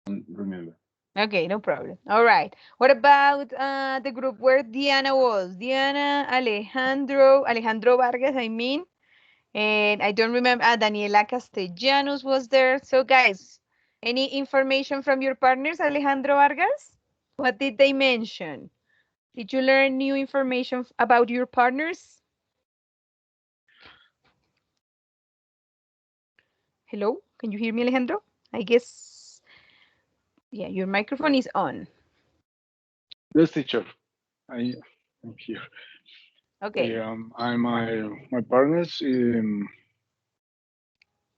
remember. Okay, no problem. All right. What about the group where Diana was? Diana, Alejandro Vargas, I mean. And I don't remember, Daniela Castellanos was there. So guys, any information from your partners, Alejandro Vargas? What did they mention? Did you learn new information about your partners? Hello, can you hear me, Alejandro? I guess, yeah, your microphone is on. Yes, teacher. I am here. Okay. I'm my partners.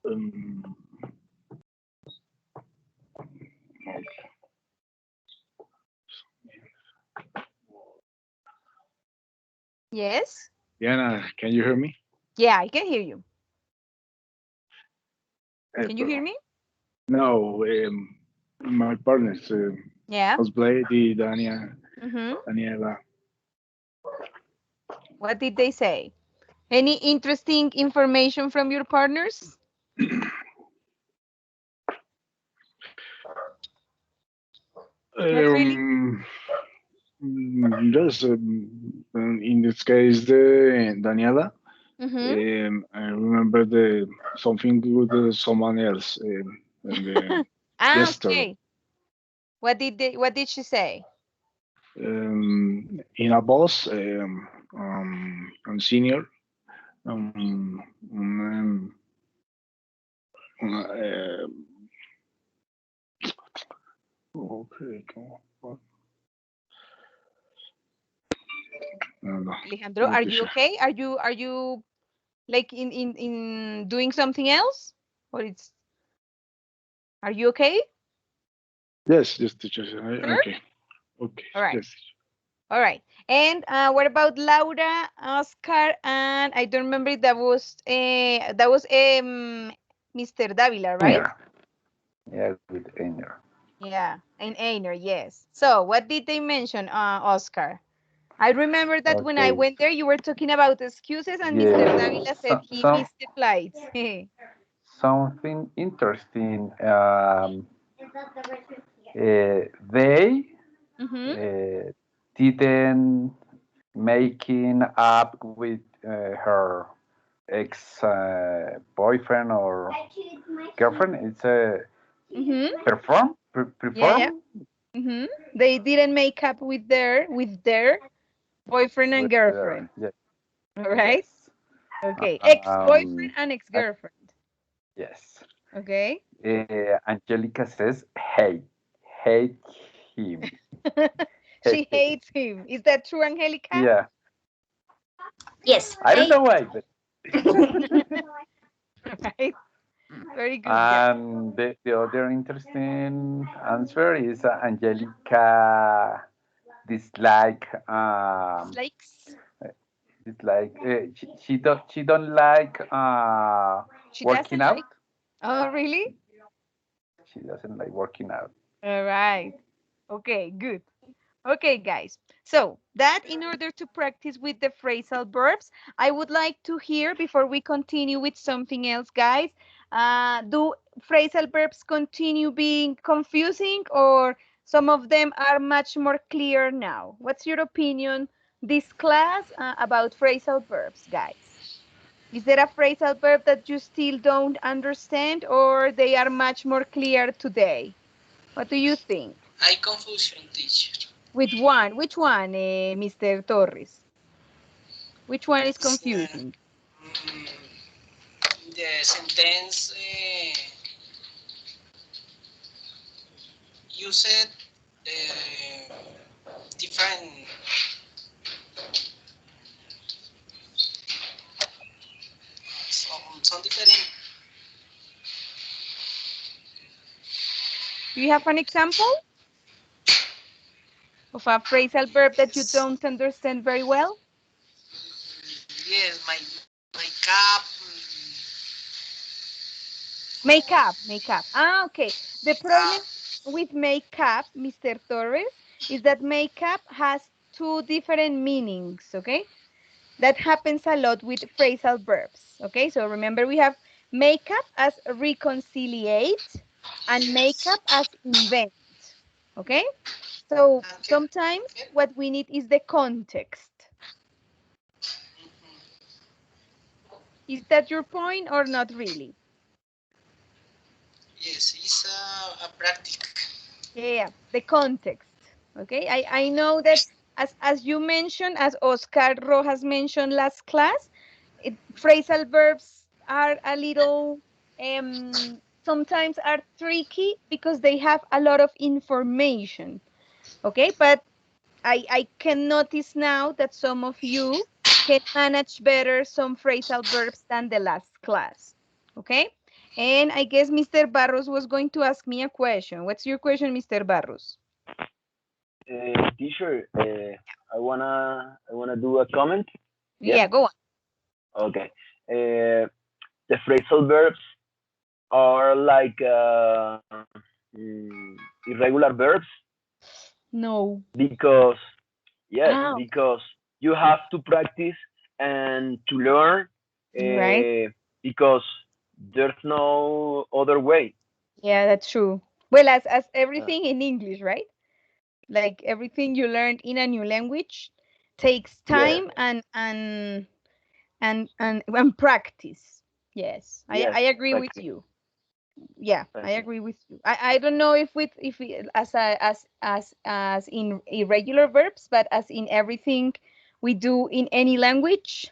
Um, Yes? Diana, can you hear me? Yeah, I can hear you. Can you hear Pero, me? no, my partners, Yeah. Osblady, Dania, Mm-hmm. Daniela. What did they say? Any interesting information from your partners? Not really? Um, yes, in this case, the Daniela. Mm-hmm. I remember the something with someone else in the yesterday. Okay. What did she say? In a boss, and senior. Um, um, uh, okay, no. Alejandro, are Okay, you sure. okay? Are you like in doing something else? Or it's are you okay? Yes, yes, teacher. Sure? Okay, okay, All right. yes. All right. And what about Laura, Oscar, and I don't remember if that was Mr. Davila, right? Air. Yeah, with air. Yeah, and Einer, yes. So what did they mention, Oscar? I remember that when I Okay. went there, you were talking about excuses, and Mr. Yeah. Davila said he missed the flights. Something interesting. They Mm-hmm. uh, didn't making up with her ex boyfriend or girlfriend. It's a Mm-hmm. Yeah, yeah. perform Mm-hmm. They didn't make up with their boyfriend and with their girlfriend. yes, All right. yes. Okay. Ex-boyfriend Um, and and ex-girlfriend. yes. Okay. Angelica says, "Hey, hate him, hate She him." hates him. Is that true, Angelica? Yeah, Yes, I don't know why, but Right. Very good, guys. and the other interesting answer is Angelica dislike Dislikes. she don't like She working doesn't out. like. Oh, really? She doesn't like working out. All right. Okay, good. Okay, guys. So that in order to practice with the phrasal verbs, I would like to hear before we continue with something else, guys. Do phrasal verbs continue being confusing or some of them are much more clear now? What's your opinion this class about phrasal verbs, guys? Is there a phrasal verb that you still don't understand or they are much more clear today? What do you think? I confusion teacher. With one, which one, Mr. Torres? Which one is It's, confusing? mm, the sentence you said different some different. Do you have an example of a phrasal verb that you Yes, don't understand very well? yes, my cap. Make up. Ah, okay. The problem Cap. with make up, Mr. Torres, is that make up has two different meanings, okay? That happens a lot with phrasal verbs, okay? So remember we have make up as reconciliate and makeup as invent. Okay? So Okay. sometimes Okay. what we need is the context. Is that your point or not really? Yes, it's a practice. Yeah, the context. Okay, I know that as you mentioned, as Oscar Rojas mentioned last class, phrasal verbs are a little sometimes are tricky because they have a lot of information. Okay, but I can notice now that some of you can manage better some phrasal verbs than the last class. Okay, and I guess Mr. Barros was going to ask me a question. What's your question, Mr. Barros? Teacher, I wanna do a comment. Yes. Yeah, go on. Okay. The phrasal verbs are like irregular verbs No. because yes, Ah, because you have to practice and to learn right. because there's no other way. Yeah, that's true. Well, as Uh, everything in English, right? Like everything you learned in a new language takes yes, time and practice. Yes, yes, I agree with practice. you. Yeah, I Thank you. agree with you. I don't know if we, as in irregular verbs, but as in everything we do in any language,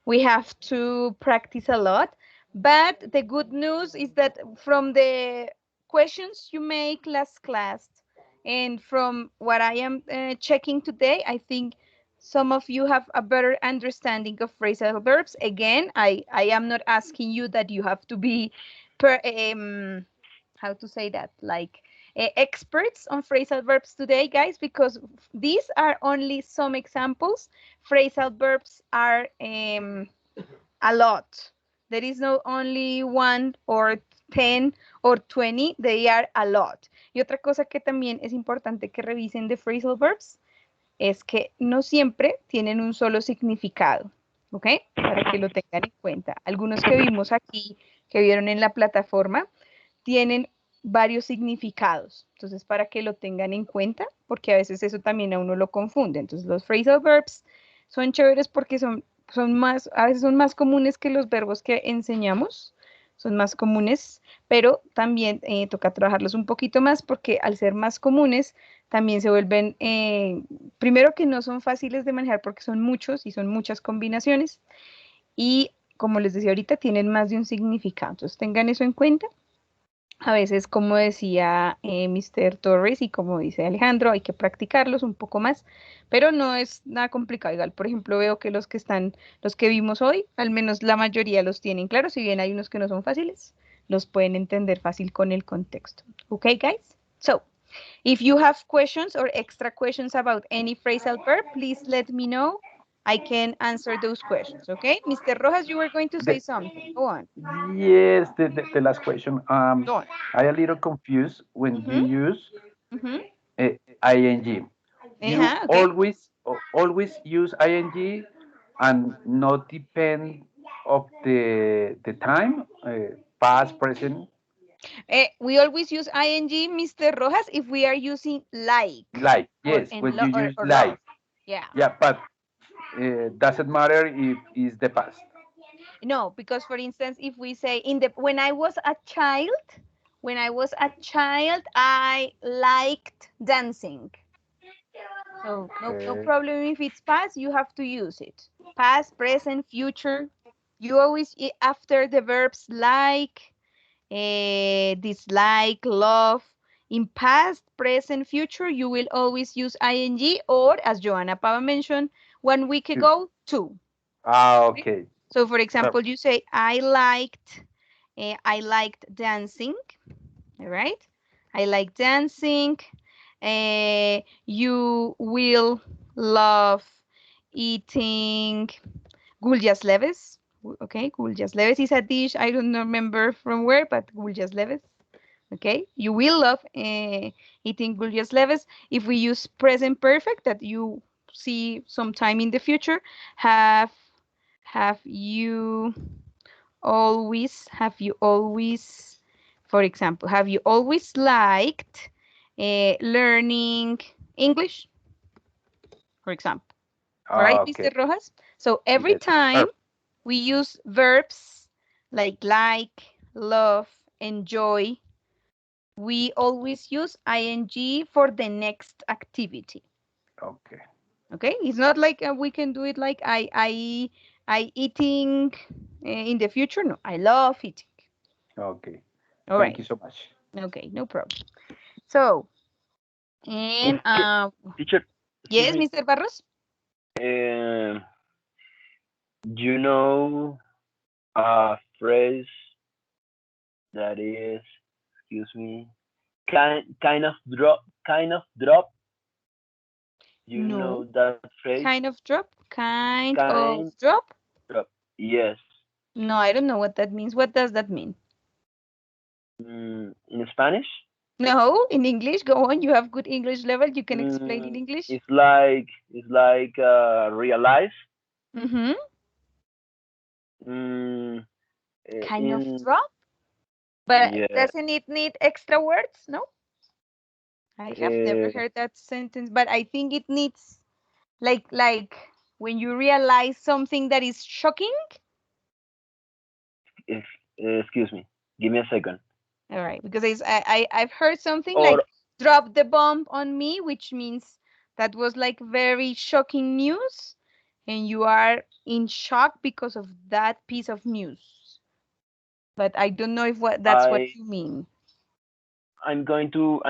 we have to practice a lot. But the good news is that from the questions you make last class and from what I am checking today, I think some of you have a better understanding of phrasal verbs. Again, I am not asking you that you have to be per, how to say that, like experts on phrasal verbs today, guys, because these are only some examples. Phrasal verbs are a lot. There is not only one or 10 or 20, they are a lot. Y otra cosa que también es importante que revisen de phrasal verbs es que no siempre tienen un solo significado, ¿ok? Para que lo tengan en cuenta. Algunos que vimos aquí, que vieron en la plataforma, tienen varios significados. Entonces, para que lo tengan en cuenta, porque a veces eso también a uno lo confunde. Entonces, los phrasal verbs son chéveres porque son más, a veces son más comunes que los verbos que enseñamos, son más comunes, pero también toca trabajarlos un poquito más porque al ser más comunes, también se vuelven, primero que no son fáciles de manejar porque son muchos y son muchas combinaciones, y como les decía ahorita, tienen más de un significado. Entonces, tengan eso en cuenta. A veces, como decía Mr. Torres y como dice Alejandro, hay que practicarlos un poco más, pero no es nada complicado. Igual, por ejemplo, veo que los que vimos hoy, al menos la mayoría los tienen claro, si bien hay unos que no son fáciles, los pueden entender fácil con el contexto. Okay, guys? So, if you have questions or extra questions about any phrasal verb, please let me know. I can answer those questions, okay? Mr. Rojas, you were going to say The, something. Go on. yes, the last question. Go on. I a little confused when you Mm-hmm. use Mm-hmm. ing. You Uh-huh, okay. always use ing and not depend of the time, past, present, We always use ing, Mr. Rojas, if we are using like like. or Yes, when you use or love. like. Yeah. Yeah, but doesn't matter if it's the past. No, because for instance, if we say when I was a child, I liked dancing. So no Okay. problem if it's past, you have to use it. Past, present, future. You always after the verbs like, dislike, love. In past, present, future, you will always use ing or, as Joanna Pava mentioned 1 week Two. ago, to. Ah, Okay? okay. So, for So, example, you say, I liked dancing, all right? I like dancing. You will love eating gullias leves. Okay, gullias leves is a dish. I don't remember from where, but gullias leves. Okay, you will love eating gullias leves. If we use present perfect, that you see sometime in the future, have have you have you always For example, have you always liked learning English? For example, right, Okay. Mr. Rojas? So every Yes. time we use verbs like, love, enjoy, we always use ing for the next activity. Okay. Okay, it's not like we can do it like I eating in the future. No, I love eating. Okay. All Thank right. you so much. Okay, no problem. So, and Teacher, excuse yes, me. Mr. Barros. Um, you know a phrase that is, excuse me, kind of drop. You No, know that phrase? kind of drop. Kind of Kind drop. drop. Yes. No, I don't know what that means. What does that mean? In Spanish? No, in English. Go on. You have good English level. You can explain in Mm, English. it's like realize. Mm-hmm. Mm, Kind of in drop. But yeah. doesn't it need extra words? No, I have never Uh, heard that sentence, but I think it needs like when you realize something that is shocking. if, excuse me. Give me a second. All right, because I've heard something Or like drop the bomb on me, which means that was like very shocking news, and you are in shock because of that piece of news. But I don't know if that's what I you mean I'm going to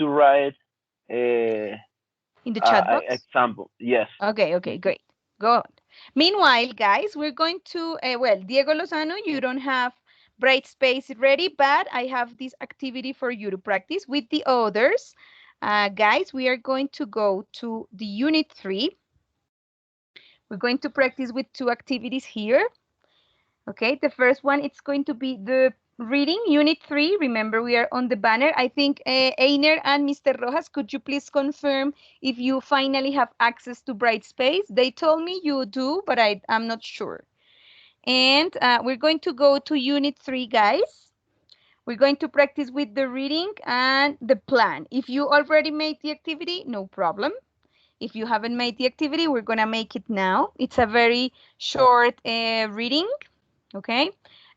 write uh, in the chat box. example. Yes. Okay, okay, great. Go on. Meanwhile, guys, we're going to, well, Diego Lozano, you don't have bright space ready, but I have this activity for you to practice with the others. Guys, we are going to go to the unit 3. We're going to practice with 2 activities here. Okay, the first one, it's going to be the reading, unit 3. Remember, we are on the banner. I think Einer and Mr. Rojas, could you please confirm if you finally have access to Brightspace? They told me you do, but I'm not sure. And we're going to go to unit 3, guys. We're going to practice with the reading and the plan. If you already made the activity, no problem. If you haven't made the activity, we're going to make it now. It's a very short reading. Okay,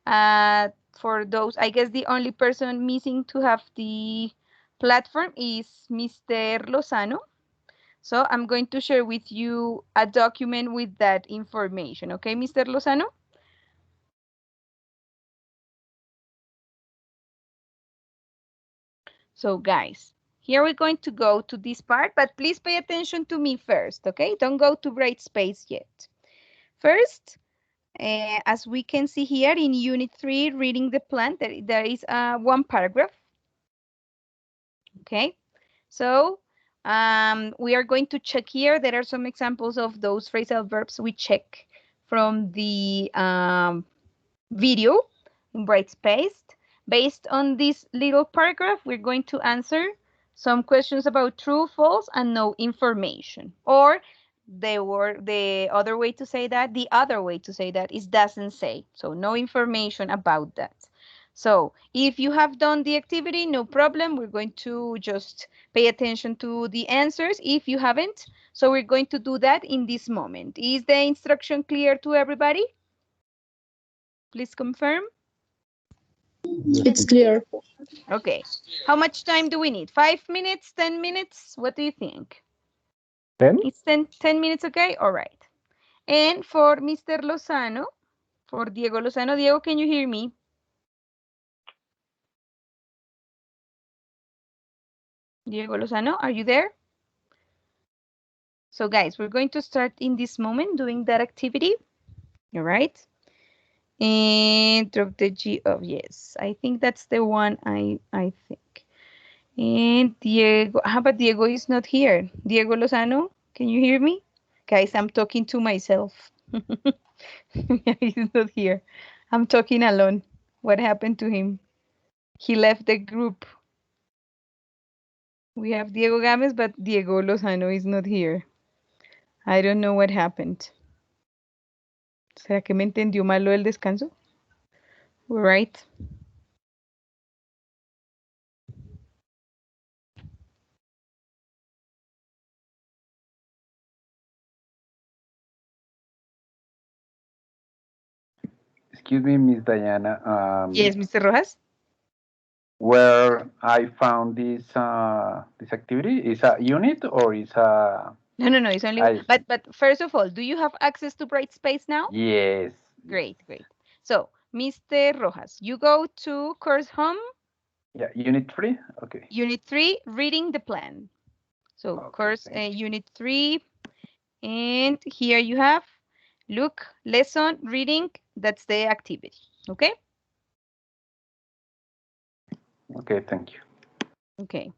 for those, I guess the only person missing to have the platform is Mr. Lozano. So I'm going to share with you a document with that information. Okay, Mr. Lozano? So guys, here we're going to go to this part, but please pay attention to me first, okay? Don't go to Brightspace yet. First, as we can see here in Unit 3, reading the plan, there is one paragraph. Okay, so we are going to check here. There are some examples of those phrasal verbs we check from the video in Brightspace. Based on this little paragraph, we're going to answer some questions about true, false, and no information. Or the other way to say that, is doesn't say. So no information about that. So if you have done the activity, no problem. We're going to just pay attention to the answers if you haven't. So we're going to do that in this moment. Is the instruction clear to everybody? Please confirm. It's clear. Okay. How much time do we need? 5 minutes, 10 minutes? What do you think? 10? It's 10 minutes, okay? All right. And for Mr. Lozano, for Diego Lozano, Diego, can you hear me? Diego Lozano, are you there? So guys, we're going to start in this moment doing that activity. All right. And drop the G of yes. I think that's the one I think. And Diego, but Diego is not here. Diego Lozano, can you hear me? Guys, I'm talking to myself. He's not here. I'm talking alone. What happened to him? He left the group. We have Diego Gámez, but Diego Lozano is not here. I don't know what happened. ¿Será que me entendió malo el descanso? All right. excuse me, Miss Diana. Yes, Mr. Rojas? Where I found this activity is a unit or is a No, it's only, I but first of all, do you have access to Brightspace now? yes. Great. So, Mr. Rojas, you go to course home, Yeah, unit 3. Okay. unit 3, reading the plan. So, Okay, course thank you. unit 3, and here you have, look, lesson, reading, that's the activity, okay? Okay, thank you. Okay.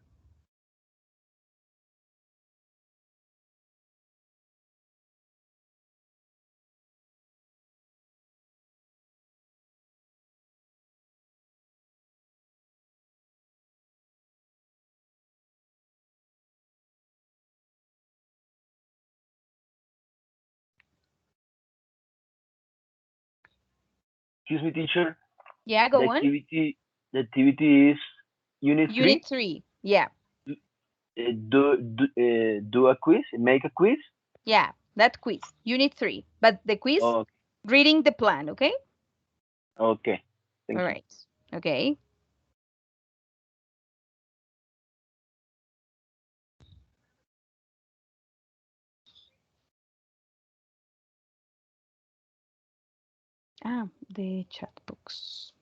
Excuse me, teacher. Yeah, The go on. activity is unit Unit 3. 3, yeah. Do a quiz. Make a quiz. Yeah, that quiz, unit 3. But the quiz, Oh, reading the plan, okay? okay. Thank All you. right. Okay. The chat box.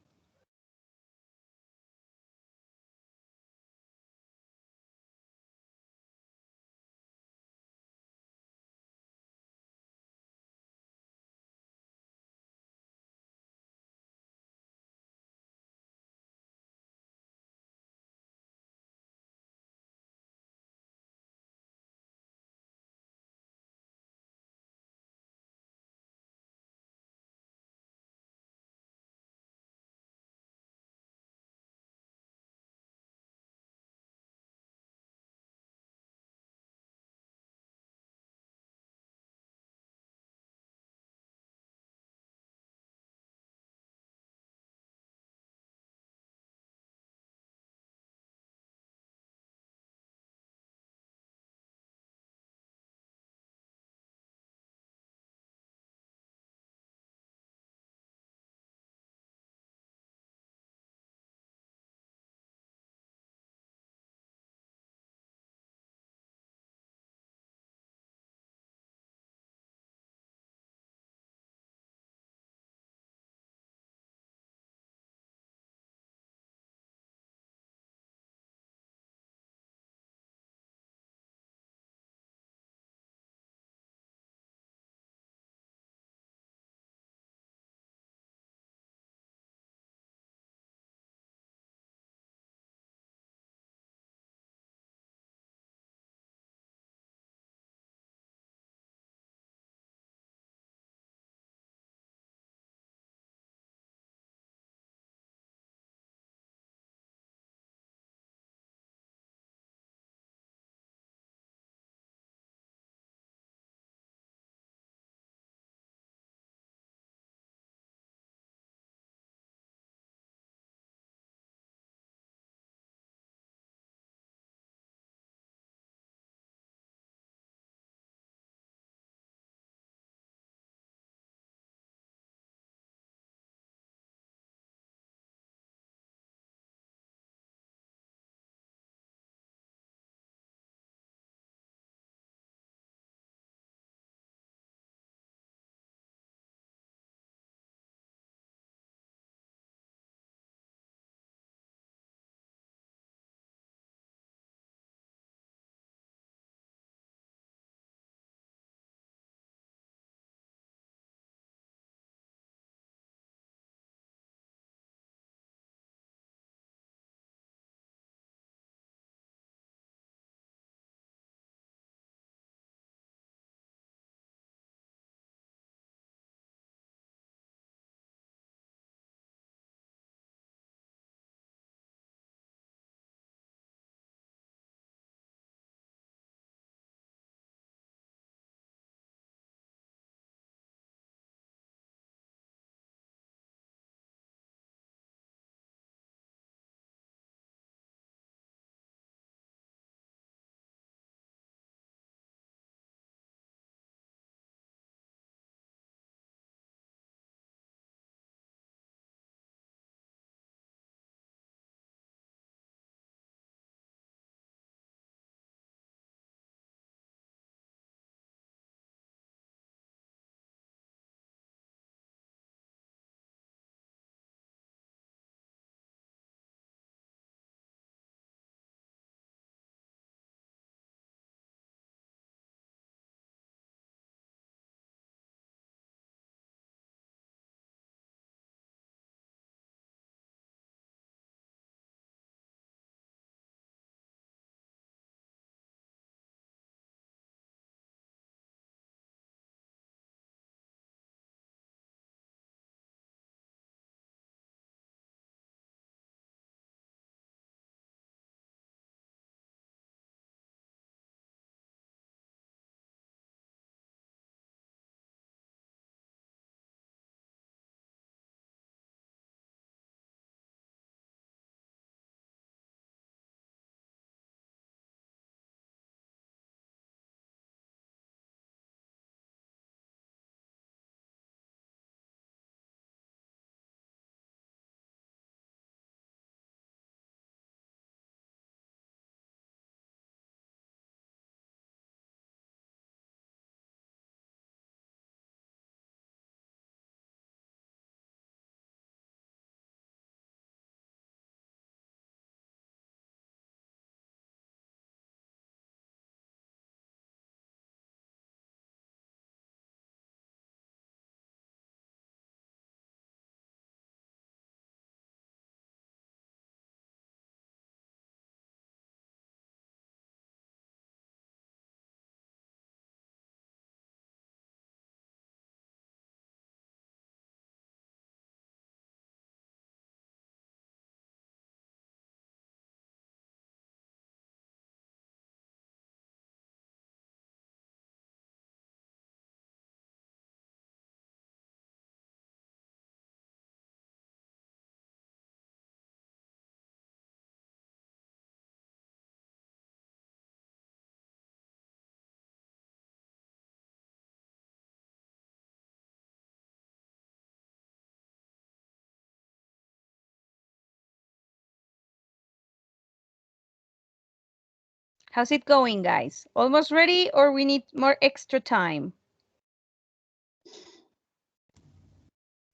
How's it going, guys? Almost ready or we need more extra time?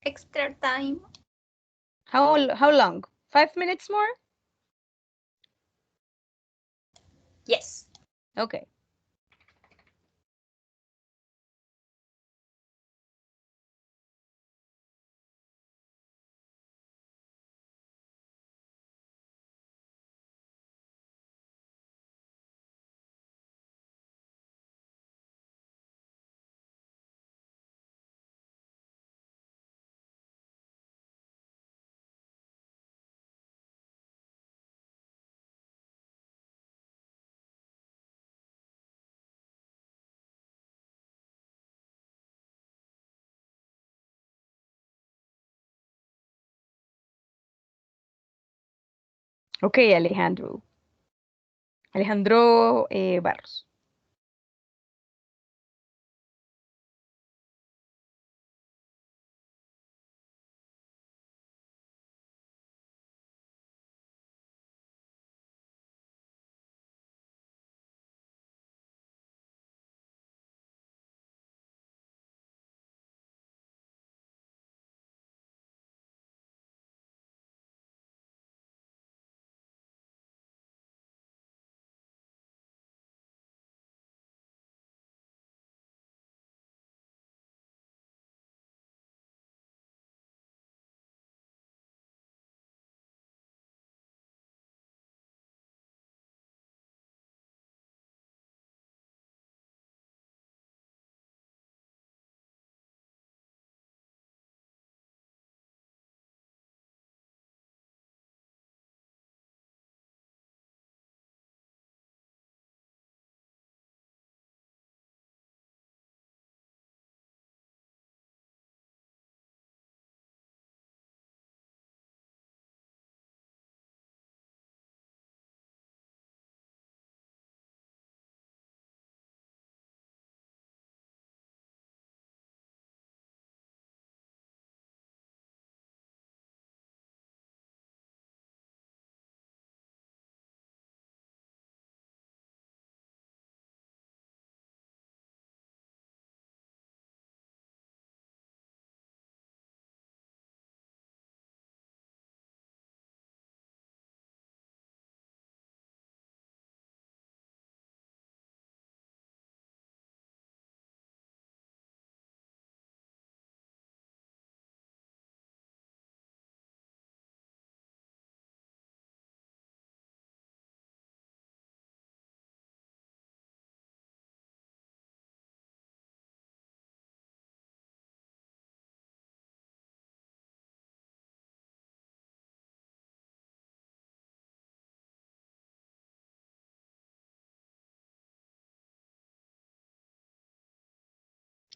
Extra time. How long? 5 minutes more? Yes. Okay. Okay, Alejandro. Alejandro Barros.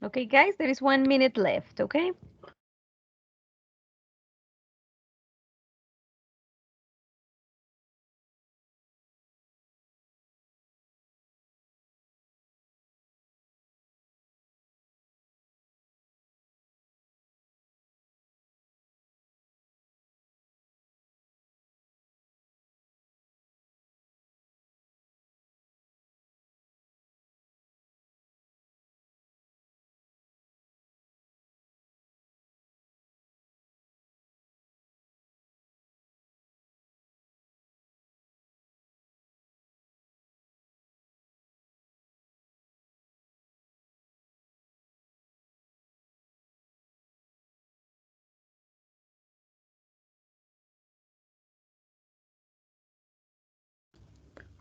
Okay, guys, there is 1 minute left, okay?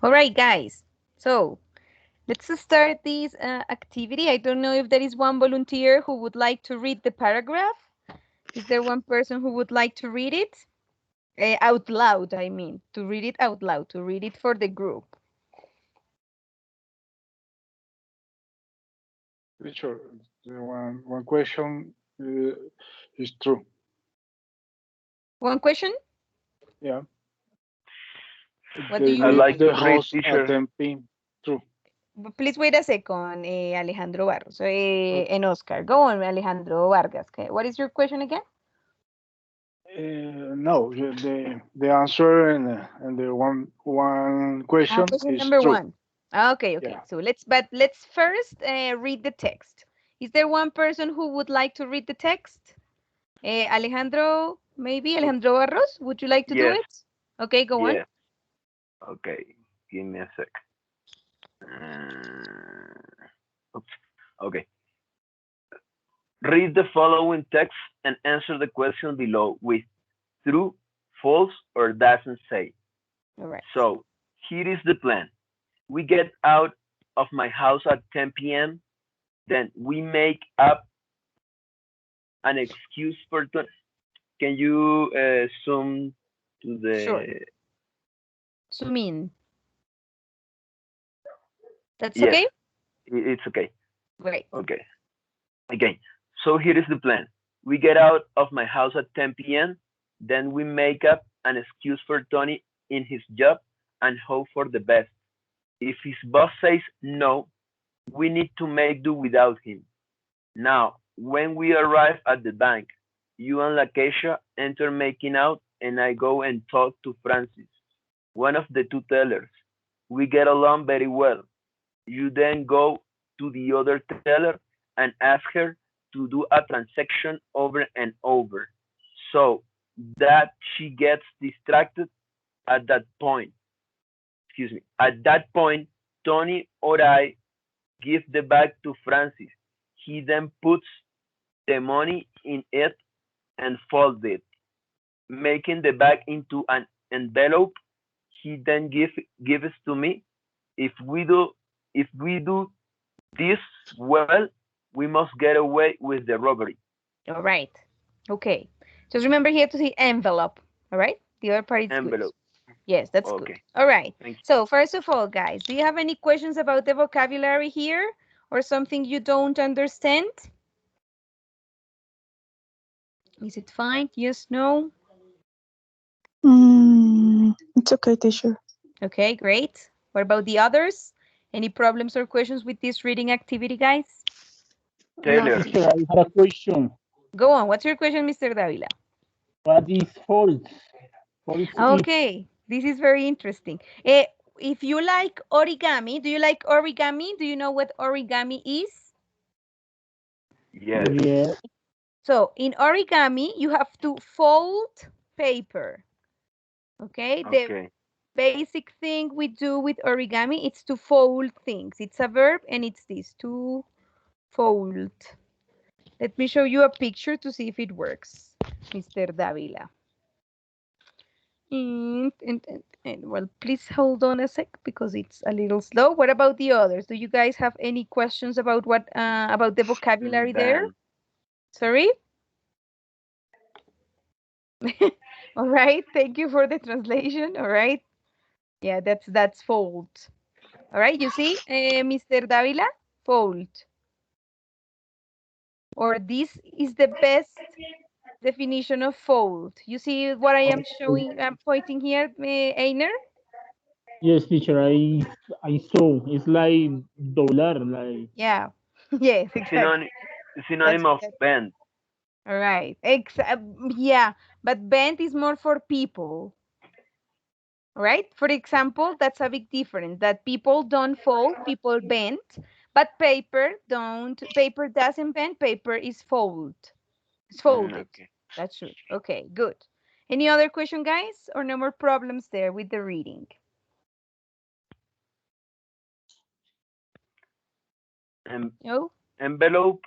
All right, guys. So let's start this activity. I don't know if there is one volunteer who would like to read the paragraph. Is there one person who would like to read it? Out loud, I mean, to read it out loud, to read it for the group. Sure. One question is true. One question? Yeah. What do They you I leave like the to read, house teacher. at 10 p.m. True. Please wait a second, Alejandro Barros and Oscar. Go on, Alejandro Vargas. Okay. What is your question again? No, the answer and the one question Question is number true. one. Okay. Yeah. So let's first read the text. Is there one person who would like to read the text? Alejandro, maybe Alejandro Barros, would you like to do Yes. it? Okay, go on. Yeah. Okay. Give me a sec. Oops. Okay. Read the following text and answer the question below with true, false, or doesn't say. All right. So here is the plan. We get out of my house at 10 p.m. Then we make up an excuse for. Can you zoom to Sure. the? Zoom in. That's Yes, okay? it's okay. Great. Okay. Again. So here is the plan. We get out of my house at 10 p.m. Then we make up an excuse for Tony in his job and hope for the best. If his boss says no, we need to make do without him. Now, when we arrive at the bank, you and Lakeisha enter making out, and I go and talk to Francis, one of the two tellers. We get along very well. You then go to the other teller and ask her to do a transaction over and over so that she gets distracted at that point. Excuse me. At that point, Tony or I give the bag to Francis. He then puts the money in it and folds it, making the bag into an envelope. He then gives to me. If we do if we do this well, we must get away with the robbery. All right. Okay. Just remember here to say envelope. All right. The other part is good. Envelope. Yes, that's good. Okay. All right. Thank you. So first of all, guys, do you have any questions about the vocabulary here or something you don't understand? Is it fine? Yes, no? It's okay, teacher. Okay, great. What about the others? Any problems or questions with this reading activity, guys? Taylor. Teacher, I have a question. Go on. What's your question, Mr. Davila? What is false? False Okay, this is very interesting. If you like origami, do you like origami? Do you know what origami is? Yes. Yeah. So in origami, you have to fold paper. Okay, the Okay. basic thing we do with origami is to fold things. It's a verb and it's this, to fold. Let me show you a picture to see if it works, Mr. Davila. And well, please hold on a sec because it's a little slow. What about the others? Do you guys have any questions about what about the vocabulary there? Then. Sorry? All right, thank you for the translation. All right. Yeah, that's fold. All right, you see, Mr. Davila, fold. Or this is the best definition of fold. You see what I am showing, I'm pointing here, Einer? Yes, teacher, I saw. It's like dollar, like. Yeah, yes, exactly. Synonym of bend. All right, yeah, but bend is more for people. All right, for example, that's a big difference, that people don't fold, people bend, but paper doesn't bend, paper is it's folded. Okay. That's true. Okay, good. Any other question, guys, or no more problems there with the reading? No? Envelope.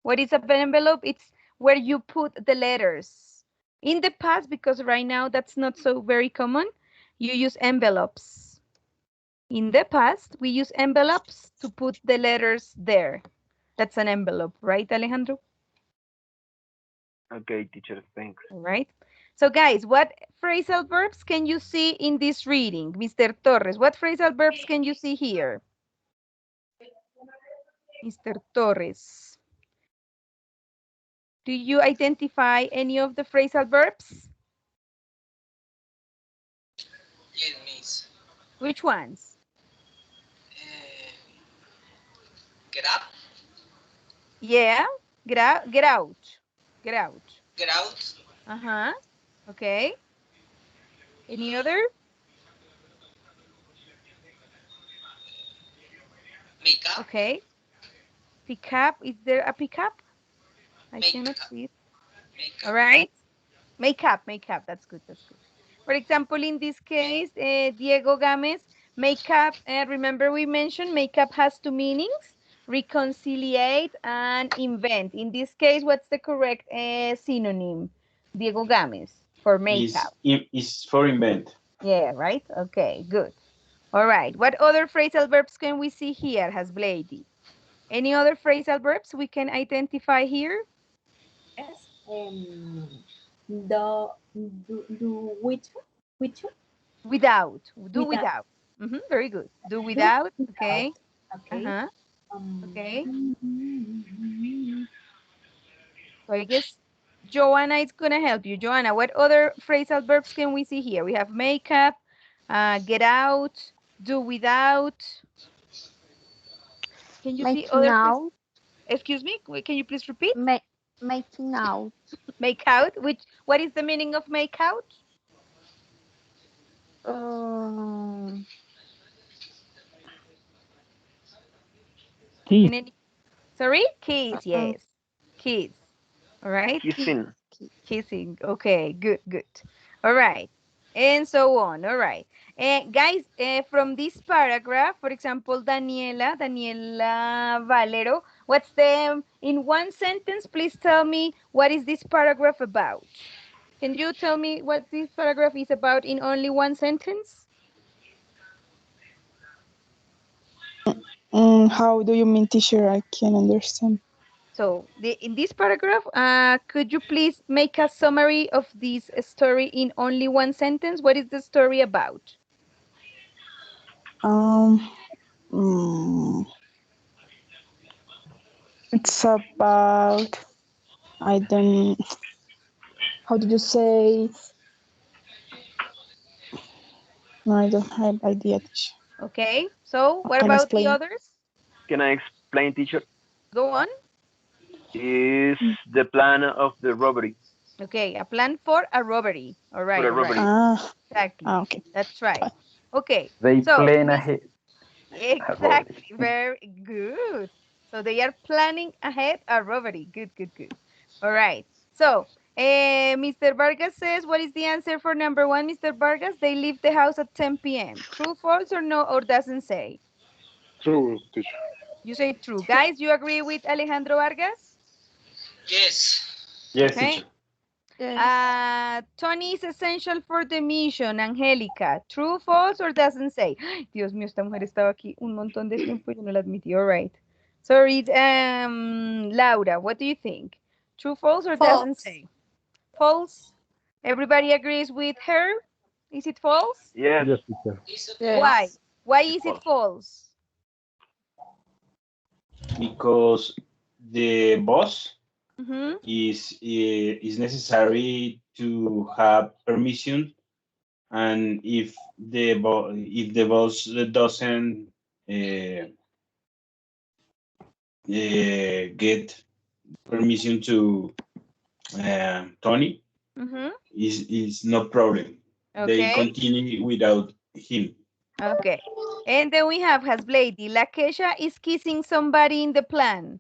What is an envelope? It's where you put the letters. In the past, because right now that's not so very common, you use envelopes. In the past, we use envelopes to put the letters there. That's an envelope, right, Alejandro? Okay, teacher, thanks. All right. So guys, what phrasal verbs can you see in this reading? Mr. Torres, what phrasal verbs can you see here? Mr. Torres. Do you identify any of the phrasal verbs? Yes, miss. Which ones? Get up, Yeah, get out, get out, get out. get out, Okay. Any other? Make up. Okay. Pick up. Is there a pick up? I Make cannot up. see it. Make All up. right. Make up. Make up. That's good. That's good. For example, in this case, Diego Games, makeup, remember we mentioned makeup has two meanings, reconciliate and invent. In this case, what's the correct synonym? Diego Games for makeup. Is for invent. Yeah, right? Okay, good. All right. What other phrasal verbs can we see here, Hasblady? Any other phrasal verbs we can identify here? Yes. Do which one? Which one? Without. Do Without. without. Very good. Do Do without. without. Okay. Okay. Uh-huh. Um, Okay. So I guess Joanna is going to help you. Joanna, what other phrasal verbs can we see here? We have make up, get out, do without. Can you see Making other? out, Excuse me, can you please repeat? making out. Make out, what is the meaning of make out? Kiss. Sorry? Kiss, yes. Kiss. All right. Kissing. Kissing. Okay, good, good. All right. And so on. All right. Guys, from this paragraph, for example, Daniela Valero, what's the, in one sentence, please tell me what is this paragraph about? Can you tell me what this paragraph is about in only one sentence? How do you mean, teacher? I can't understand. So in this paragraph, could you please make a summary of this story in only one sentence? What is the story about? It's about, I don't, how did you say? No, I don't have idea, teacher. Okay, so what Can I about the explain? others? Can I explain, teacher? Go on. Is the plan of the robbery. Okay, a plan for a robbery. All right, For a all right. robbery. Exactly. Okay. That's right. Okay. They so plan ahead. exactly. Very good. So they are planning ahead a robbery. Good, good, good. All right. So Mr. Vargas says, what is the answer for number one, Mr. Vargas? They leave the house at 10 p.m. True, false, or no, or doesn't say? True, teacher. You say true. Guys, you agree with Alejandro Vargas? Yes. Yes, Okay. teacher. Tony is essential for the mission. Angélica, true, false, or doesn't say? Ay, Dios mío, esta mujer estaba aquí un montón de tiempo y yo no la admití. All right. Sorry, Laura, what do you think? True, false, or doesn't false. say? False. Everybody agrees with her? Is it false? Yes. Yes, teacher. It's okay. Why? Why is False. it false? Because the boss Mm-hmm. is necessary to have permission, and if the boss doesn't get permission to Tony, Mm-hmm. is no problem. They Okay. continue without him. Okay. And then we have Hasblady. Lakesha is kissing somebody in the plan.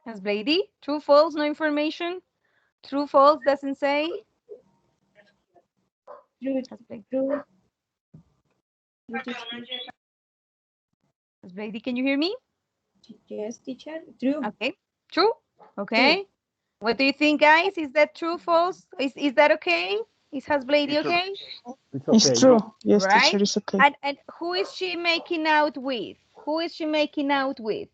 Hasblady, true, false, no information? True, false, doesn't say? True. Hasblady, True. Hasblady, can you hear me? Yes, teacher. True. Okay. True? Okay. What do you think, guys? Is that true, false? Is that okay? Is Hasblady It's okay? It's okay. It's true. Yes, Right? teacher, it's okay. And who is she making out with? Who is she making out with?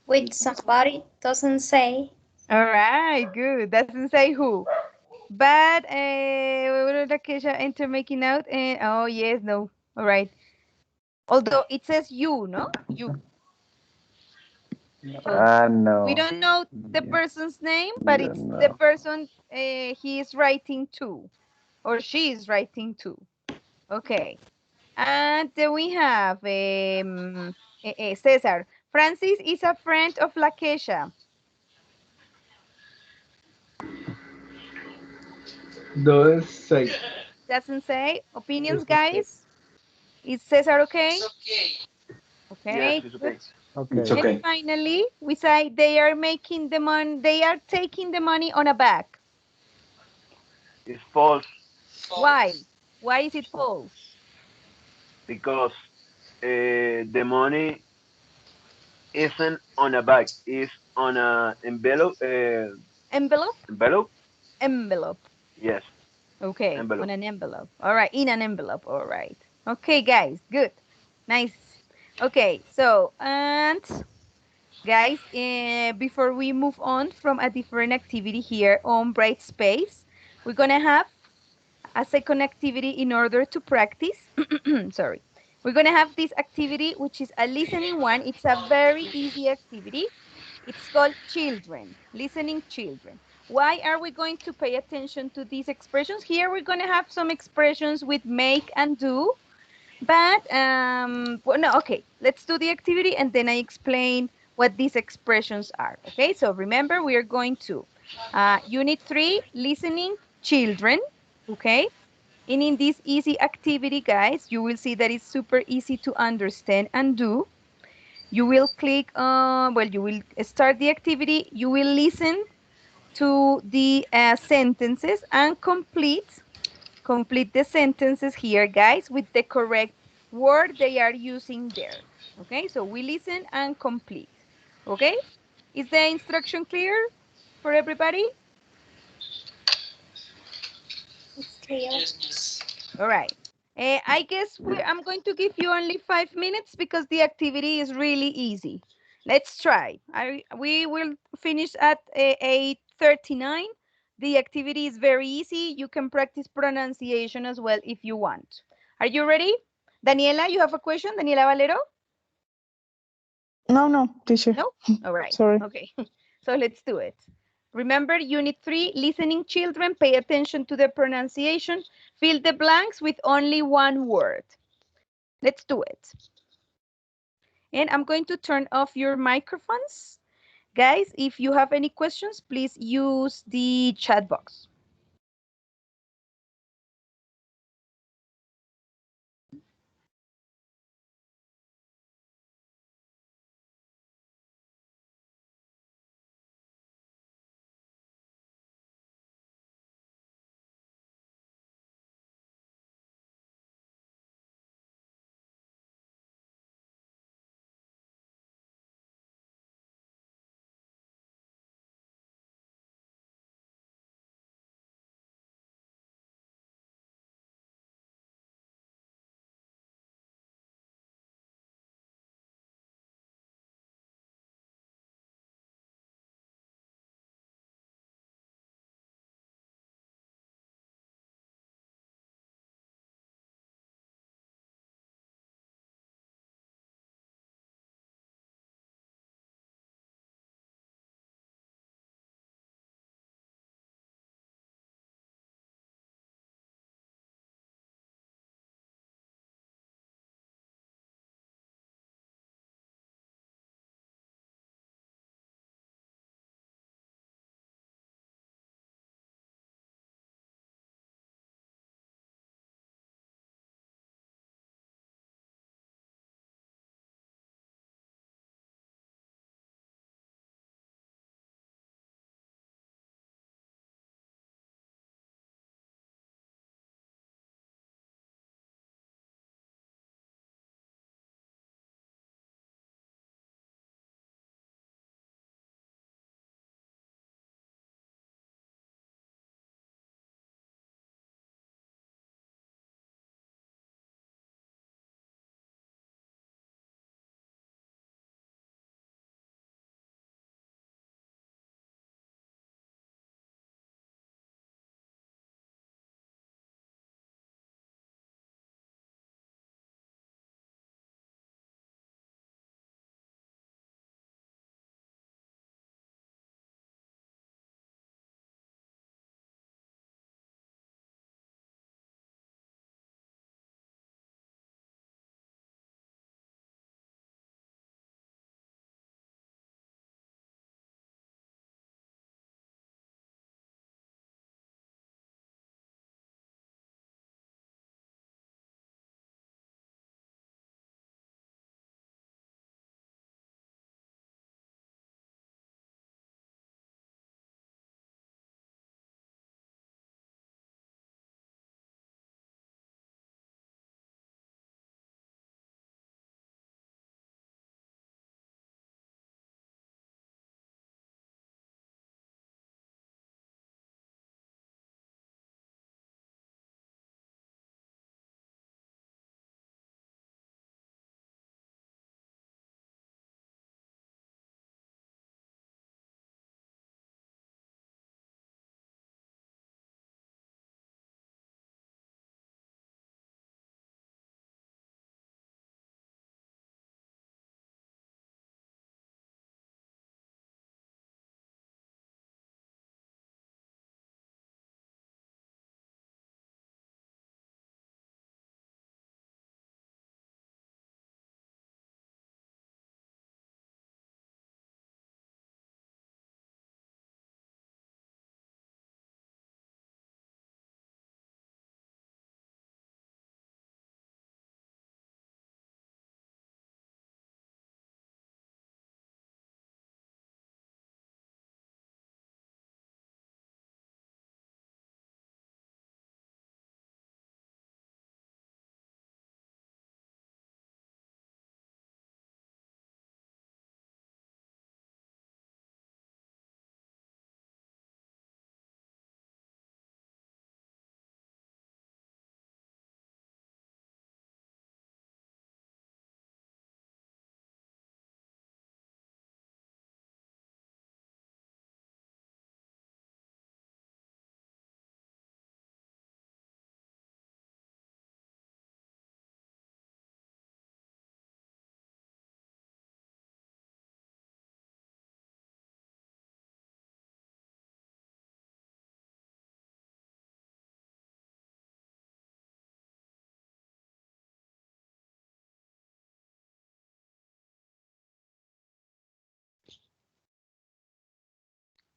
With somebody doesn't say. All right, good. Doesn't say who. But Lakesha enter making out and oh yes, no. All right. Although it says you, no? You. So No. we don't know the person's name, but it's No. the person he is writing to, or she is writing to. Okay. And then we have Cesar. Francis is a friend of Lakesha. Doesn't say. Doesn't say. Opinions, It's okay. guys? Is Cesar okay? It's okay. Yes, Okay, it's good. okay. It's Okay. And okay. finally, we say they are making the money, they are taking the money on a bag. It's false Why? False. Why is it false? because the money isn't on a bag. It's on a envelope. Envelope? Envelope? Envelope. Yes, Okay, on envelope. an envelope. All right, in an envelope. All right. Okay, guys, good. Nice. Okay, so, and guys, before we move on from a different activity here on Bright Space, we're gonna have a second activity in order to practice. Sorry. We're gonna have this activity, which is a listening one. It's a very easy activity. It's called children, listening children. Why are we going to pay attention to these expressions? Here we're going to have some expressions with make and do, but, well, no, okay, let's do the activity and then I explain what these expressions are, okay? So remember, we are going to Unit 3, listening children, okay? And in this easy activity, guys, you will see that it's super easy to understand and do. You will click on, well, you will start the activity. You will listen to the sentences and complete the sentences here, guys, with the correct word they are using there. Okay, so we listen and complete. Okay, is the instruction clear for everybody? It's clear. Yes, miss. All right. I guess I'm going to give you only 5 minutes because the activity is really easy. Let's try. We will finish at 8:39. The activity is very easy. You can practice pronunciation as well if you want. Are you ready? Daniela, you have a question? Daniela Valero? No, teacher. No? All right. Sorry. Okay. So let's do it. Remember, Unit 3, listening children, pay attention to the pronunciation. Fill the blanks with only one word. Let's do it. And I'm going to turn off your microphones. Guys, if you have any questions, please use the chat box.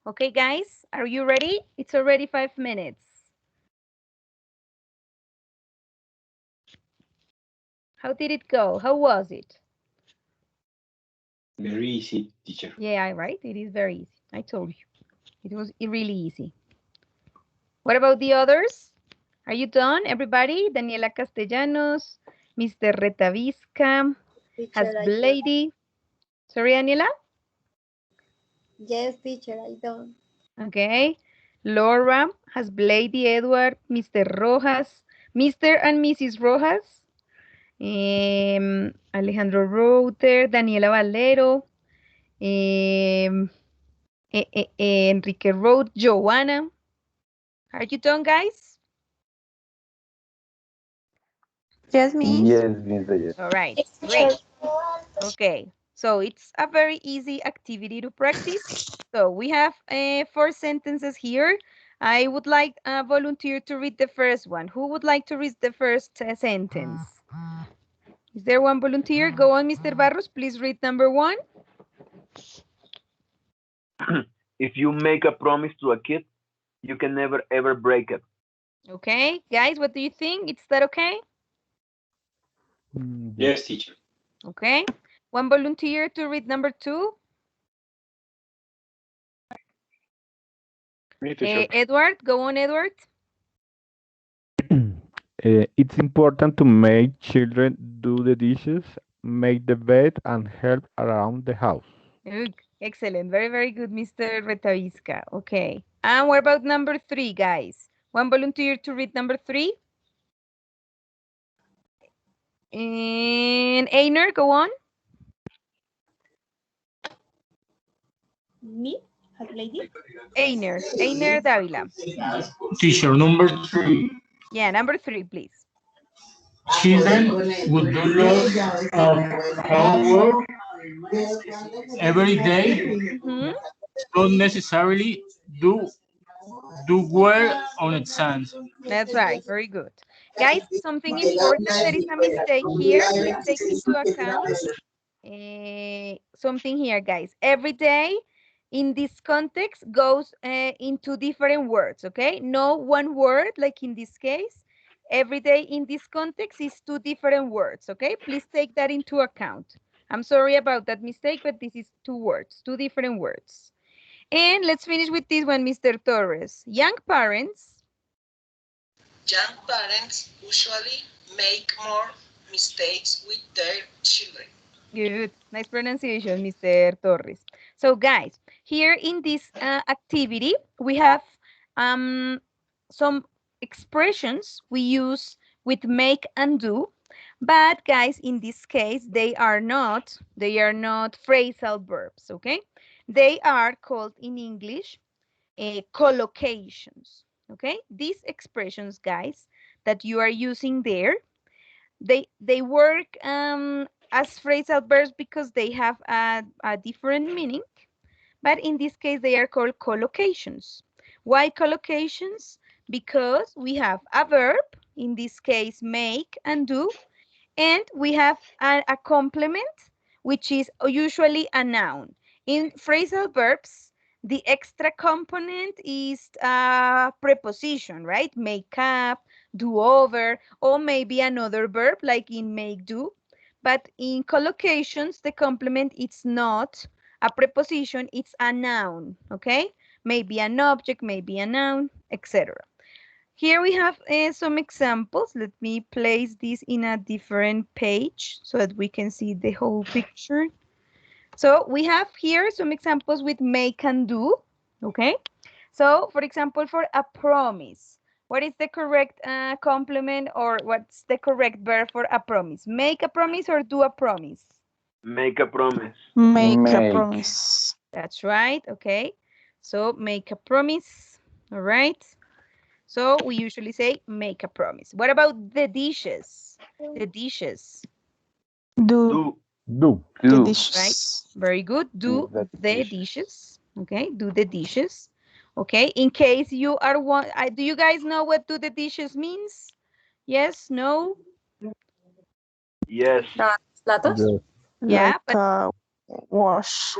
Okay, guys, are you ready? It's already 5 minutes. How did it go? How was it? Very easy, teacher. Yeah, right. It is very easy. I told you. It was really easy. What about the others? Are you done, everybody? Daniela Castellanos, Mr. Retavisca, Teacher, I don't. Hasblady. Sorry, Daniela? Yes, teacher, I don't. Okay. Laura, Hasblady, Edward, Mr. Rojas, Mr. and Mrs. Rojas, Alejandro Router, Daniela Valero, Enrique Road, Joanna. Are you done, guys? Yes, Miss. Yes, Miss Reyes. All right, great. Okay, so it's a very easy activity to practice. So we have 4 sentences here. I would like a volunteer to read the first one. Who would like to read the first sentence? Is there one volunteer? Go on, Mr. Barros. Please read number 1. If you make a promise to a kid, you can never ever break it. Okay, guys, what do you think? Is that okay? Yes, teacher. Okay. One volunteer to read number 2. Me, teacher. Edward, go on, Edward. It's important to make children do the dishes, make the bed, and help around the house. Excellent. Very, very good, Mr. Retavisca. Okay. And what about number 3, guys? One volunteer to read number 3. And Einer, go on. Me, as lady. Einer Davila. Teacher, number 3. Yeah, number 3, please. Children would do lots of homework every day, not necessarily do well on exams. That's right. Very good. Guys, something important. There is a mistake here. Please take into account something here, guys. Every day in this context goes into different words, okay? No one word, like in this case. Every day in this context is 2 different words, okay? Please take that into account. I'm sorry about that mistake, but this is 2 words, 2 different words. And let's finish with this one, Mr. Torres. Young parents usually make more mistakes with their children. Good. Nice pronunciation, Mr. Torres. So guys, here in this activity, we have some expressions we use with make and do, but guys, in this case, they are not phrasal verbs, okay? They are called in English collocations, okay? These expressions, guys, that you are using there, they work as phrasal verbs because they have a different meaning, but in this case they are called collocations. Why collocations? Because we have a verb, in this case make and do, and we have a complement, which is usually a noun. In phrasal verbs, the extra component is a preposition, right? Make up, do over, or maybe another verb like in make do. But in collocations, the complement is not a preposition, it's a noun, okay? Maybe an object, maybe a noun, etc. Here we have some examples. Let me place this in a different page so that we can see the whole picture. So we have here some examples with make and do, okay? So for example, for a promise, what is the correct complement, or what's the correct verb for a promise? Make a promise or do a promise? Make a promise. Make a promise. That's right, okay. So make a promise, all right. So we usually say make a promise. What about the dishes? The dishes. Do. The dishes. Right, very good. Do the dishes. Okay, do the dishes. Okay, in case you are one, do you guys know what do the dishes means? Yes, no? Yes. Platos? Yeah, Like wash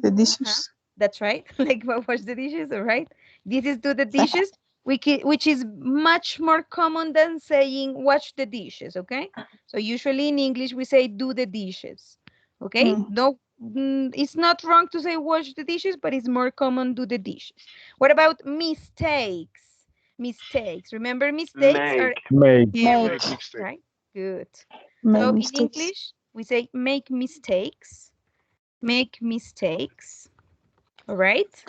the dishes. That's right. Like wash the dishes, all right? This is do the dishes, which is much more common than saying wash the dishes, okay? So usually in English we say do the dishes, okay? No, it's not wrong to say wash the dishes, but it's more common do the dishes. What about mistakes? Mistakes. Remember, mistakes are Make. errors, right? Good. So in English, we say make mistakes. Make mistakes. All right.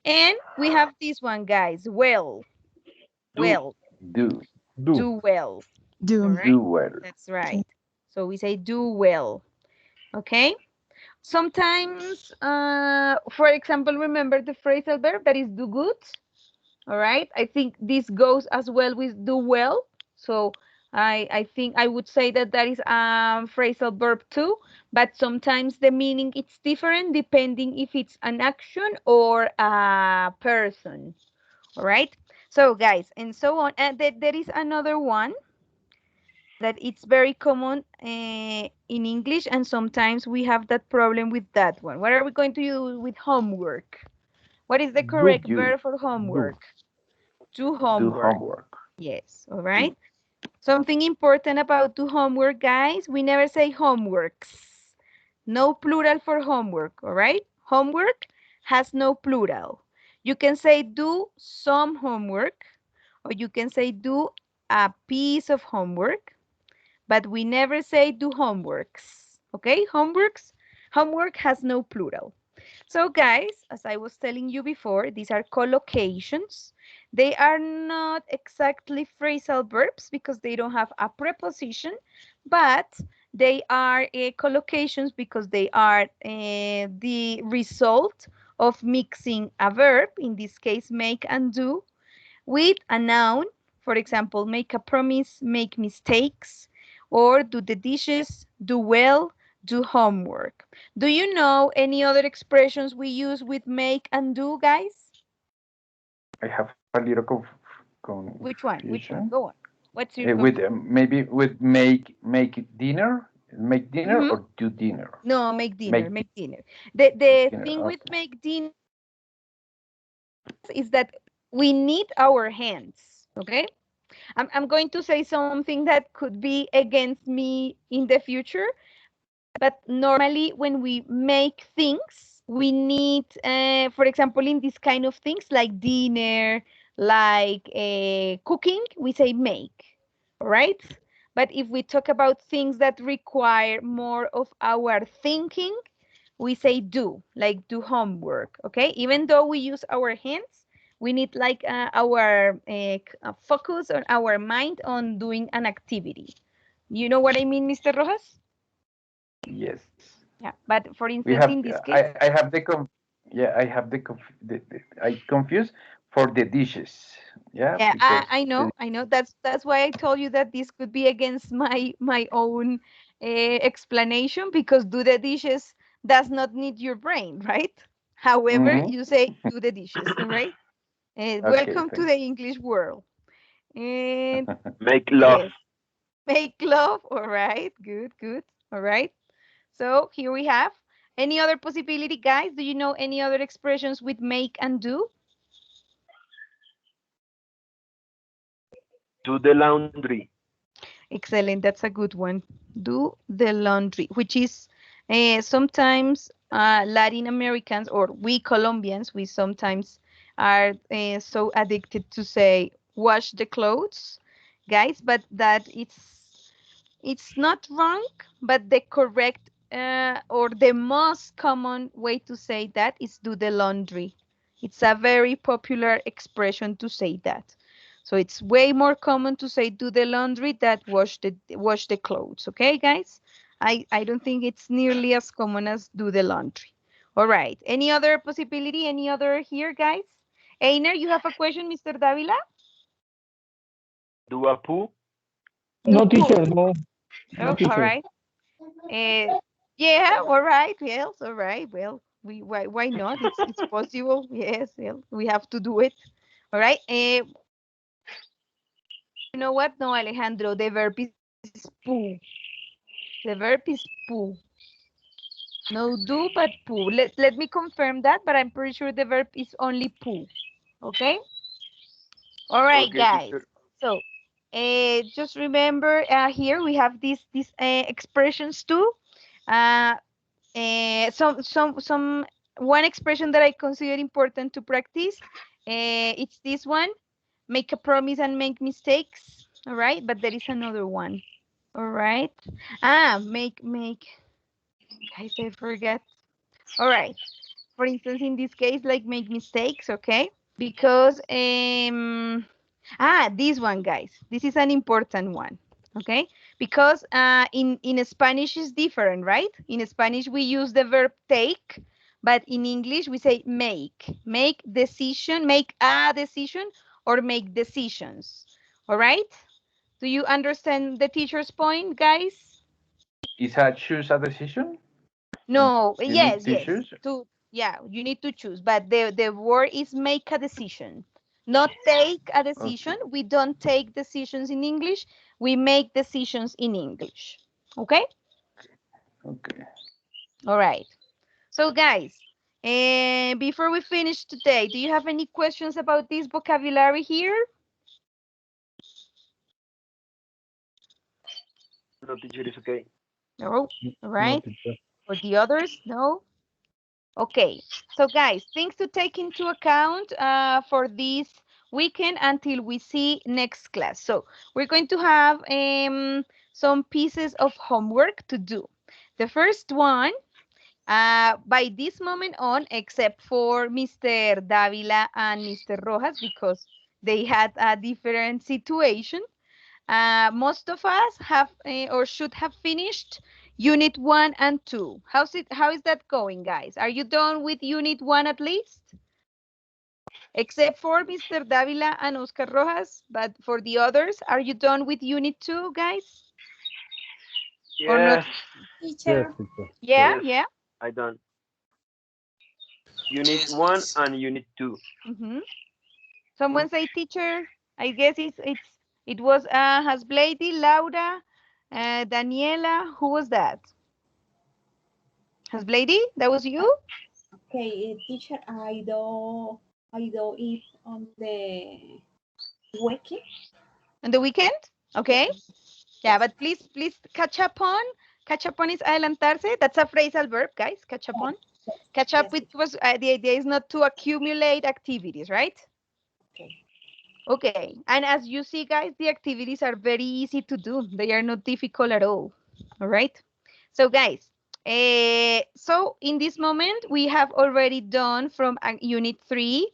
And we have this one, guys. Well. Well. Do. Do well. All right. Do well. That's right. So we say do well. Okay. Sometimes, for example, remember the phrasal verb that is do good. All right. I think this goes as well with do well. So I think I would say that that is phrasal verb too, but sometimes the meaning it's different depending if it's an action or a person. All right. So guys, and so on. And there is another one that it's very common in English, and sometimes we have that problem with that one. What are we going to do with homework? What is the correct verb for homework? Do homework. Do homework. Yes, all right. Something important about do homework, guys. We never say homeworks. No plural for homework, all right? Homework has no plural. You can say do some homework, or you can say do a piece of homework, but we never say do homeworks, okay? Homework has no plural. So guys, as I was telling you before, these are collocations. They are not exactly phrasal verbs because they don't have a preposition, but they are collocations because they are the result of mixing a verb, in this case, make and do, with a noun. For example, make a promise, make mistakes, or do the dishes, do well, do homework. Do you know any other expressions we use with make and do, guys? I have a little Which one? Go on. What's your with maybe with make dinner, or do dinner? No, make dinner. The thing with make dinner is that we need our hands, okay? I'm going to say something that could be against me in the future, but normally when we make things, we need, for example, in this kind of things like dinner, like cooking, we say make, all right? But if we talk about things that require more of our thinking, we say do, like do homework, okay? Even though we use our hands, we need like our focus on our mind on doing an activity. You know what I mean, Mr. Rojas? Yes. Yeah, but for instance, in this case, I have I confuse for the dishes. Yeah. Yeah, I know. That's why I told you that this could be against my own explanation, because do the dishes does not need your brain, right? However, you say do the dishes, all right? Welcome to the English world. And make love. yes, make love. All right, good. All right. So here we have. Any other possibility, guys? Do you know any other expressions with make and do? Do the laundry. Excellent. That's a good one. Do the laundry, which is sometimes Latin Americans, or we Colombians, we sometimes are so addicted to say wash the clothes, guys, but that it's not wrong, but the correct or the most common way to say that is do the laundry. It's a very popular expression to say that. So it's way more common to say do the laundry than wash the clothes. Okay, guys? I don't think it's nearly as common as do the laundry. All right. Any other possibility? Any other here, guys? Einer, you have a question, Mr. Davila? Do a poo? No, teacher, no. Oh, all right. Yeah, all right. Well, all right. Well, why not? It's possible. Yes, well, we have to do it. All right. You know what? No, Alejandro, the verb is poo. The verb is poo. No do, but poo. Let me confirm that, but I'm pretty sure the verb is only poo. Okay? All right, Okay, guys. teacher. So just remember here we have these expressions too. Some one expression that I consider important to practice. It's this one: make a promise and make mistakes. All right, but there is another one. All right. Make. Guys, I forget. All right. For instance, in this case, like make mistakes. Okay, because this one, guys. This is an important one. Okay, because in Spanish is different, right? In Spanish we use the verb take, but in English we say make decision, make a decision, or make decisions. All right, do you understand the teacher's point, guys? Is a choose a decision? No, You yes, need to yes. choose? Yeah, you need to choose, but the word is make a decision, not take a decision. Okay. We don't take decisions in English. We make decisions in English. Okay? Okay. All right. So, guys, before we finish today, do you have any questions about this vocabulary here? No, teacher, it's okay. No. All right. No, teacher. For the others, no. Okay, so guys, things to take into account for this weekend until we see next class. So we're going to have some pieces of homework to do. The first one, by this moment on, except for Mr. Davila and Mr. Rojas, because they had a different situation, most of us have or should have finished unit 1 and 2. How is that going, guys? Are you done with unit 1 at least? Except for Mr. Davila and Oscar Rojas, but for the others, are you done with unit 2, guys? Yes. Or not? Teacher. Yes, teacher. Yeah, Yes. yeah. I done. Unit Yes, 1 miss. and unit 2. Someone say teacher. I guess it was Hasblady, Laura, Daniela. Who was that? Hasblady? That was you? Okay, teacher, I do it on the weekend. On the weekend? Okay. Yeah, but please catch up on. Catch up on is adelantarse. That's a phrasal verb, guys. Catch up on. Catch up with was the idea is not to accumulate activities, right? Okay. Okay. And as you see, guys, the activities are very easy to do. They are not difficult at all. All right. So, guys, so in this moment, we have already done from unit 3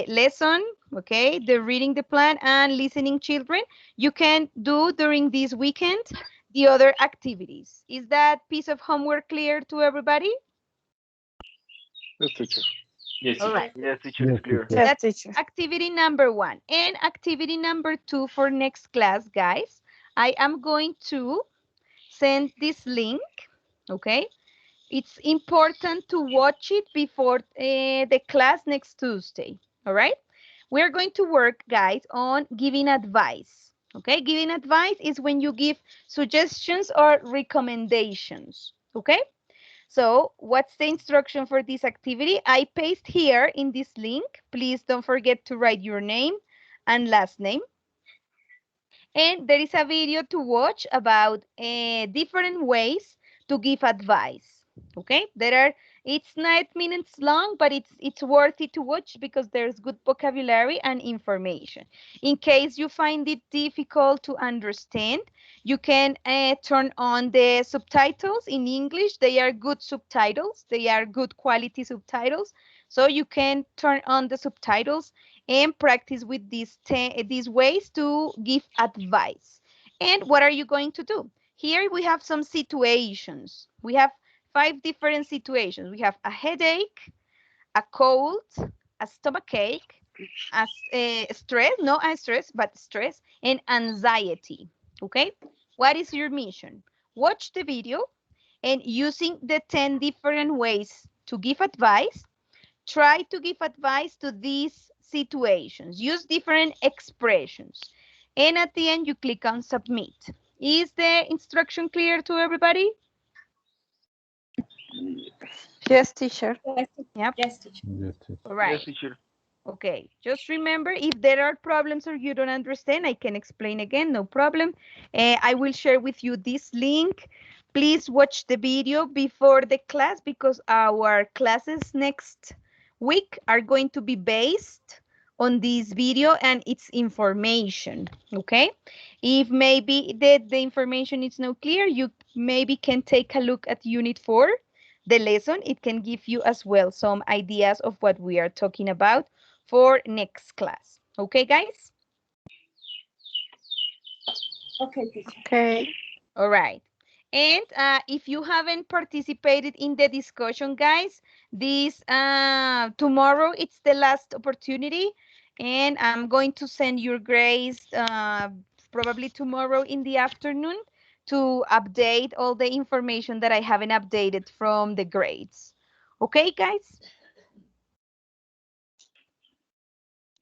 lesson, okay, the reading the plan and listening children. You can do during this weekend the other activities. Is that piece of homework clear to everybody? Yes, teacher. Yes, All teacher. right. Yes, teacher, it's clear. Yes, That's teacher. activity number 1. And activity number 2 for next class, guys. I am going to send this link, okay? It's important to watch it before the class next Tuesday, all right? We're going to work, guys, on giving advice, okay? Giving advice is when you give suggestions or recommendations, okay? So what's the instruction for this activity? I paste here in this link. Please don't forget to write your name and last name. And there is a video to watch about different ways to give advice. Okay, it's 9 minutes long, but it's worth it to watch because there's good vocabulary and information. In case you find it difficult to understand, you can turn on the subtitles in English. They are good subtitles. They are good quality subtitles. So you can turn on the subtitles and practice with these ways to give advice. And what are you going to do? Here we have some situations. We have 5 different situations. We have a headache, a cold, a stomachache, stress, not stress, but stress, and anxiety. Okay? What is your mission? Watch the video and using the 10 different ways to give advice, try to give advice to these situations. Use different expressions. And at the end, you click on submit. Is the instruction clear to everybody? Yes, teacher. Yep. Yes, teacher. Yes, teacher. All right. Yes, teacher. Okay, just remember, if there are problems or you don't understand, I can explain again, no problem. I will share with you this link. Please watch the video before the class because our classes next week are going to be based on this video and its information, okay? If maybe the information is not clear, you maybe can take a look at Unit 4, the lesson. It can give you as well some ideas of what we are talking about for next class. Okay, guys? Okay, teacher. Okay. All right. And if you haven't participated in the discussion, guys, this tomorrow it's the last opportunity, and I'm going to send your grades probably tomorrow in the afternoon to update all the information that I haven't updated from the grades. Okay, guys?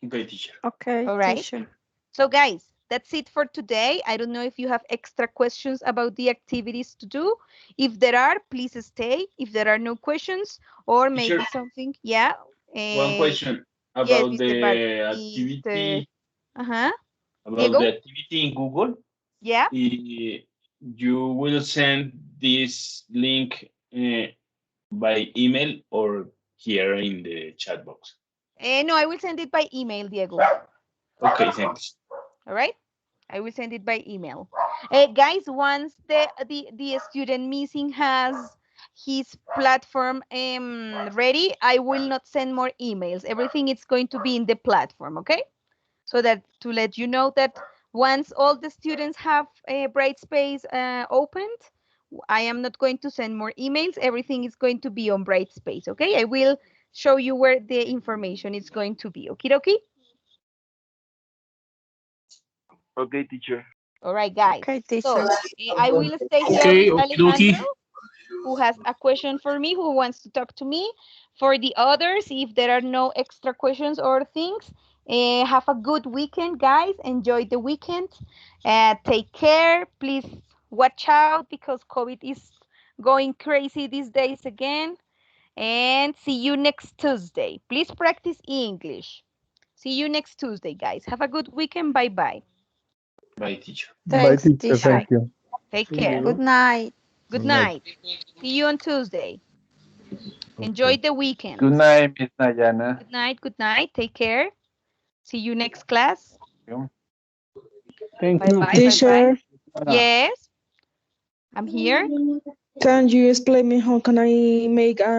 Okay, teacher. Okay, All right. teacher. So guys, that's it for today. I don't know if you have extra questions about the activities to do. If there are, please stay. If there are no questions or maybe Teacher, something, yeah. one question Yes, about Mr. the Bartista. activity. Uh-huh. About Diego? the activity in Google. Yeah. You will send this link by email or here in the chat box. No, I will send it by email, Diego. Okay, thanks. All right. I will send it by email. Guys, once the student missing has his platform ready, I will not send more emails. Everything is going to be in the platform, okay? So that to let you know that once all the students have a Brightspace opened, I am not going to send more emails. Everything is going to be on Brightspace, okay? I will show you where the information is going to be, okay, okay? Okay, teacher. All right, guys. Okay, teacher. So I will stay here Okay, with okie dokie. Alejandro, who has a question for me, who wants to talk to me. For the others, if there are no extra questions or things, have a good weekend, guys. Enjoy the weekend. Take care. Please watch out because COVID is going crazy these days again. And see you next Tuesday. Please practice English. See you next Tuesday, guys. Have a good weekend. Bye-bye. Bye, teacher. Bye, Thanks, teacher. teacher. Thank you. Take See care. you. Good night. Good Good night. night. See you on Tuesday. Enjoy the weekend. Good night, Miss Nayana. Good night. Good night. Take care. See you next class. Thank Bye you. bye. Teacher, Bye bye. Yes, I'm here. can you explain me how can I make a